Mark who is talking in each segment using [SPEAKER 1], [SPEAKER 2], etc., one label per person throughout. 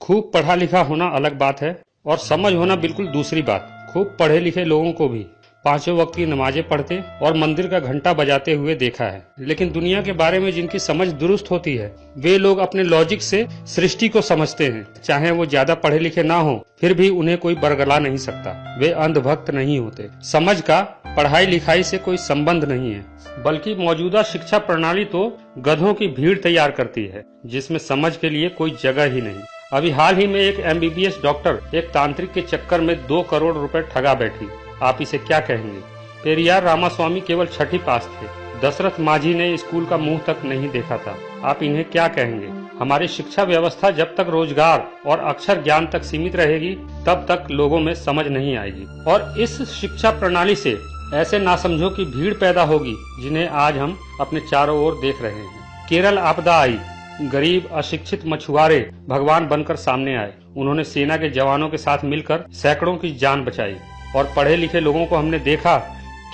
[SPEAKER 1] खूब पढ़ा लिखा होना अलग बात है और समझ होना बिल्कुल दूसरी बात। खूब पढ़े लिखे लोगों को भी पांचों वक्त की नमाजें पढ़ते और मंदिर का घंटा बजाते हुए देखा है, लेकिन दुनिया के बारे में जिनकी समझ दुरुस्त होती है वे लोग अपने लॉजिक से सृष्टि को समझते हैं। चाहे वो ज्यादा पढ़े लिखे ना हो, फिर भी उन्हें कोई बरगला नहीं सकता। वे अंधभक्त नहीं होते। समझ का पढ़ाई लिखाई से कोई संबंध नहीं है, बल्कि मौजूदा शिक्षा प्रणाली तो गधों की भीड़ तैयार करती है जिसमें समझ के लिए कोई जगह ही नहीं। अभी हाल ही में एक MBBS डॉक्टर एक तांत्रिक के चक्कर में 2 करोड़ रुपए ठगा बैठी। आप इसे क्या कहेंगे? पेरियार रामास्वामी केवल 6ठी पास थे। दशरथ माझी ने स्कूल का मुंह तक नहीं देखा था। आप इन्हें क्या कहेंगे? हमारी शिक्षा व्यवस्था जब तक रोजगार और अक्षर ज्ञान तक सीमित रहेगी तब तक लोगों में समझ नहीं आएगी और इस शिक्षा प्रणाली से ऐसे नासमझों की भीड़ पैदा होगी जिन्हें आज हम अपने चारों ओर देख रहे हैं। केरल आपदा आई, गरीब अशिक्षित मछुआरे भगवान बनकर सामने आए। उन्होंने सेना के जवानों के साथ मिलकर सैकड़ों की जान बचाई और पढ़े लिखे लोगों को हमने देखा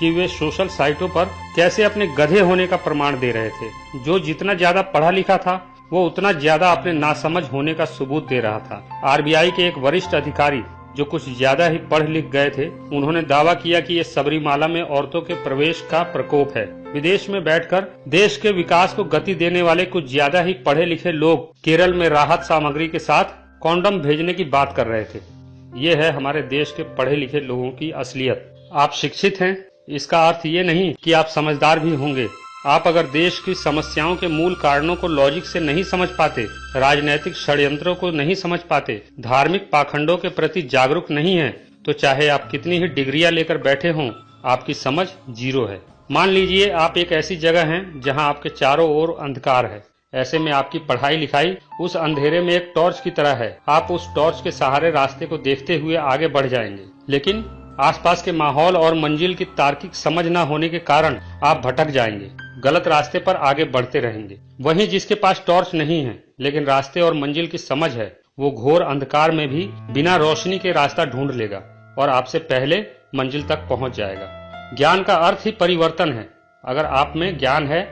[SPEAKER 1] कि वे सोशल साइटों पर कैसे अपने गधे होने का प्रमाण दे रहे थे। जो जितना ज्यादा पढ़ा लिखा था वो उतना ज्यादा अपने नासमझ होने का सबूत दे रहा था। RBI के एक वरिष्ठ अधिकारी जो कुछ ज्यादा ही पढ़ लिख गए थे, उन्होंने दावा किया कि ये सबरीमाला में औरतों के प्रवेश का प्रकोप है। विदेश में बैठकर देश के विकास को गति देने वाले कुछ ज्यादा ही पढ़े लिखे लोग केरल में राहत सामग्री के साथ कॉन्डम भेजने की बात कर रहे थे। ये है हमारे देश के पढ़े लिखे लोगों की असलियत। आप शिक्षित हैं, इसका अर्थ ये नहीं कि आप समझदार भी होंगे। आप अगर देश की समस्याओं के मूल कारणों को लॉजिक से नहीं समझ पाते, राजनीतिक षड्यंत्रों को नहीं समझ पाते, धार्मिक पाखंडों के प्रति जागरूक नहीं हैं, तो चाहे आप कितनी ही डिग्रियां लेकर बैठे हों, आपकी समझ जीरो है। मान लीजिए आप एक ऐसी जगह हैं जहां आपके चारों ओर अंधकार है। ऐसे में आपकी पढ़ाई लिखाई उस अंधेरे में एक टॉर्च की तरह है। आप उस टॉर्च के सहारे रास्ते को देखते हुए आगे बढ़ जाएंगे, लेकिन आसपास के माहौल और मंजिल की तार्किक समझ न होने के कारण आप भटक जाएंगे, गलत रास्ते पर आगे बढ़ते रहेंगे। वहीं जिसके पास टॉर्च नहीं है लेकिन रास्ते और मंजिल की समझ है, वो घोर अंधकार में भी बिना रोशनी के रास्ता ढूंढ लेगा और आपसे पहले मंजिल तक पहुंच जाएगा। ज्ञान का अर्थ ही परिवर्तन है। अगर आप में ज्ञान है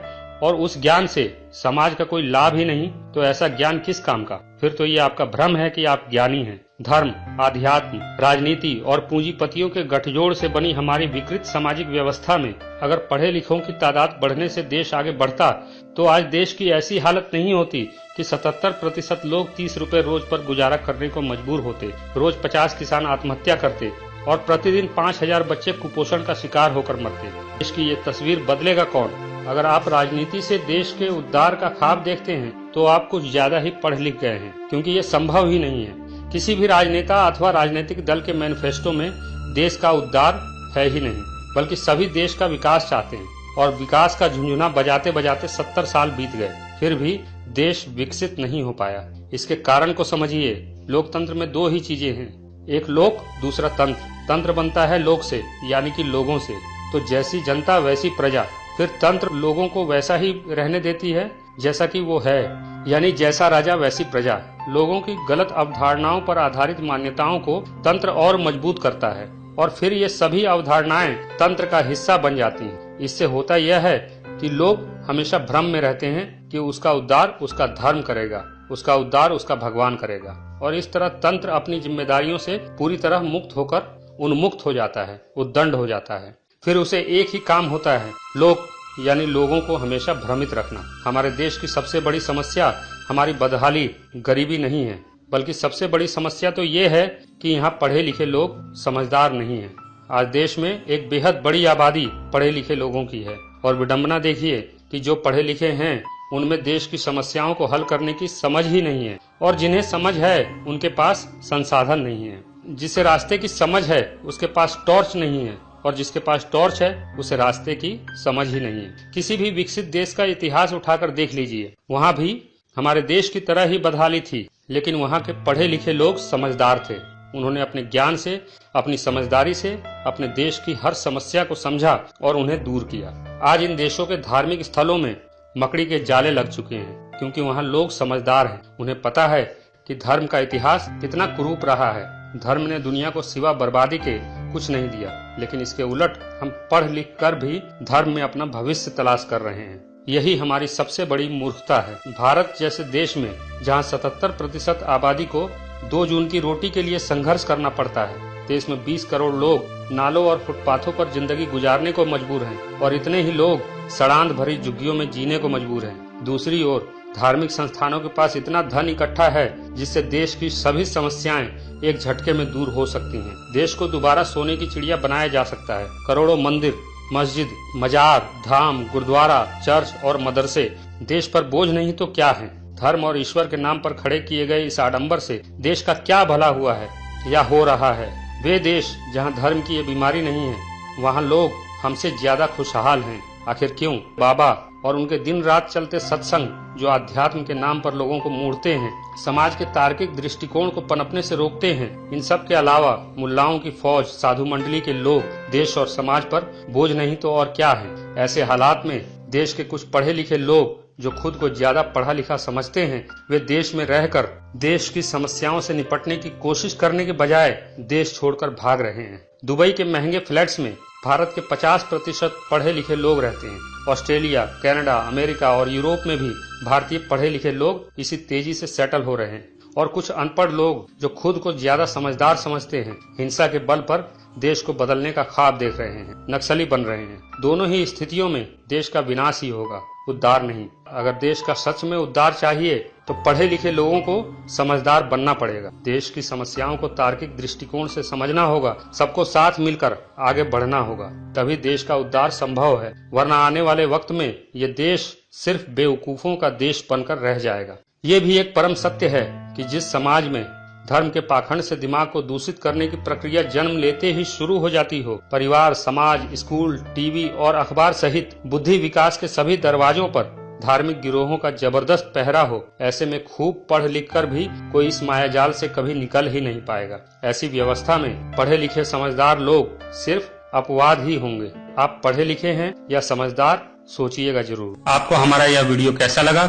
[SPEAKER 1] और उस ज्ञान से समाज का कोई लाभ ही नहीं, तो ऐसा ज्ञान किस काम का? फिर तो ये आपका भ्रम है कि आप ज्ञानी हैं। धर्म, आध्यात्म, राजनीति और पूंजीपतियों के गठजोड़ से बनी हमारी विकृत सामाजिक व्यवस्था में अगर पढ़े लिखों की तादाद बढ़ने से देश आगे बढ़ता, तो आज देश की ऐसी हालत नहीं होती कि 77% लोग 30 रुपए रोज पर गुजारा करने को मजबूर होते, रोज 50 किसान आत्महत्या करते और प्रतिदिन 5000 बच्चे कुपोषण का शिकार होकर मरते। देश की ये तस्वीर बदलेगा कौन? अगर आप राजनीति से देश के उद्धार का ख्वाब देखते हैं तो आप कुछ ज्यादा ही पढ़ लिख गए हैं, क्योंकि ये संभव ही नहीं है। किसी भी राजनेता अथवा राजनीतिक दल के मैनिफेस्टो में देश का उद्धार है ही नहीं, बल्कि सभी देश का विकास चाहते हैं और विकास का झुंझुना बजाते बजाते 70 साल बीत गए, फिर भी देश विकसित नहीं हो पाया। इसके कारण को समझिए। लोकतंत्र में 2 ही चीजें हैं, एक लोक, दूसरा तंत्र। तंत्र बनता है लोक से, यानी कि लोगों से। तो जैसी जनता वैसी प्रजा। फिर तंत्र लोगों को वैसा ही रहने देती है जैसा कि वो है, यानी जैसा राजा वैसी प्रजा। लोगों की गलत अवधारणाओं पर आधारित मान्यताओं को तंत्र और मजबूत करता है और फिर ये सभी अवधारणाएं तंत्र का हिस्सा बन जाती हैं। इससे होता यह है कि लोग हमेशा भ्रम में रहते हैं कि उसका उद्धार उसका धर्म करेगा, उसका उद्धार उसका भगवान करेगा, और इस तरह तंत्र अपनी जिम्मेदारियों से पूरी तरह मुक्त होकर उन्मुक्त हो जाता है, उद्दंड हो जाता है। फिर उसे एक ही काम होता है, लोग यानी लोगों को हमेशा भ्रमित रखना। हमारे देश की सबसे बड़ी समस्या हमारी बदहाली, गरीबी नहीं है, बल्कि सबसे बड़ी समस्या तो ये है कि यहाँ पढ़े लिखे लोग समझदार नहीं हैं। आज देश में एक बेहद बड़ी आबादी पढ़े लिखे लोगों की है और विडंबना देखिए कि जो पढ़े लिखे हैं उनमें देश की समस्याओं को हल करने की समझ ही नहीं है, और जिन्हें समझ है उनके पास संसाधन नहीं है। जिसे रास्ते की समझ है उसके पास टॉर्च नहीं है, और जिसके पास टॉर्च है उसे रास्ते की समझ ही नहीं है। किसी भी विकसित देश का इतिहास उठाकर देख लीजिए, वहाँ भी हमारे देश की तरह ही बदहाली थी, लेकिन वहाँ के पढ़े लिखे लोग समझदार थे। उन्होंने अपने ज्ञान से, अपनी समझदारी से अपने देश की हर समस्या को समझा और उन्हें दूर किया। आज इन देशों के धार्मिक स्थलों में मकड़ी के जाले लग चुके हैं, क्योंकि वहाँ लोग समझदार हैं। उन्हें पता है कि धर्म का इतिहास कितना कुरूप रहा है। धर्म ने दुनिया को सिवा बर्बादी के कुछ नहीं दिया, लेकिन इसके उलट हम पढ़ लिख कर भी धर्म में अपना भविष्य तलाश कर रहे हैं। यही हमारी सबसे बड़ी मूर्खता है। भारत जैसे देश में जहाँ 77% आबादी को 2 जून की रोटी के लिए संघर्ष करना पड़ता है। देश में 20 करोड़ लोग नालों और फुटपाथों पर जिंदगी गुजारने को मजबूर हैं और इतने ही लोग सड़ांध भरी झुग्गियों में जीने को मजबूर हैं। दूसरी ओर धार्मिक संस्थानों के पास इतना धन इकट्ठा है जिससे देश की सभी समस्याएं एक झटके में दूर हो सकती हैं। देश को दोबारा सोने की चिड़िया बनाया जा सकता है। करोड़ों मंदिर, मस्जिद, मजार, धाम, गुरुद्वारा, चर्च और मदरसे देश पर बोझ नहीं तो क्या है। धर्म और ईश्वर के नाम पर खड़े किए गए इस आडंबर से देश का क्या भला हुआ है या हो रहा है। वे देश जहां धर्म की ये बीमारी नहीं है, वहां लोग हमसे ज्यादा खुशहाल हैं। आखिर क्यों? बाबा और उनके दिन रात चलते सत्संग जो अध्यात्म के नाम पर लोगों को मोड़ते हैं, समाज के तार्किक दृष्टिकोण को पनपने से रोकते हैं। इन सब के अलावा मुल्लाओं की फौज, साधु मंडली के लोग देश और समाज पर बोझ नहीं तो और क्या है। ऐसे हालात में देश के कुछ पढ़े लिखे लोग जो खुद को ज्यादा पढ़ा लिखा समझते हैं, वे देश में रहकर देश की समस्याओं से निपटने की कोशिश करने के बजाय देश छोड़कर भाग रहे हैं। दुबई के महंगे फ्लैट्स में भारत के 50% पढ़े लिखे लोग रहते हैं। ऑस्ट्रेलिया, कनाडा, अमेरिका और यूरोप में भी भारतीय पढ़े लिखे लोग इसी तेजी से सेटल हो रहे हैं और कुछ अनपढ़ लोग जो खुद को ज्यादा समझदार समझते हैं, हिंसा के बल पर देश को बदलने का ख्वाब देख रहे हैं, नक्सली बन रहे हैं। दोनों ही स्थितियों में देश का विनाश ही होगा, उद्धार नहीं। अगर देश का सच में उद्धार चाहिए तो पढ़े लिखे लोगों को समझदार बनना पड़ेगा। देश की समस्याओं को तार्किक दृष्टिकोण से समझना होगा, सबको साथ मिलकर आगे बढ़ना होगा, तभी देश का उद्धार संभव है। वरना आने वाले वक्त में ये देश सिर्फ बेवकूफों का देश बनकर रह जाएगा। ये भी एक परम सत्य है कि जिस समाज में धर्म के पाखंड से दिमाग को दूषित करने की प्रक्रिया जन्म लेते ही शुरू हो जाती हो, परिवार, समाज, स्कूल, टीवी और अखबार सहित बुद्धि विकास के सभी दरवाजों पर धार्मिक गिरोहों का जबरदस्त पहरा हो, ऐसे में खूब पढ़ लिख कर भी कोई इस मायाजाल से कभी निकल ही नहीं पाएगा। ऐसी व्यवस्था में पढ़े लिखे समझदार लोग सिर्फ अपवाद ही होंगे। आप पढ़े लिखे हैं या समझदार, सोचिएगा जरूर। आपको हमारा यह वीडियो कैसा लगा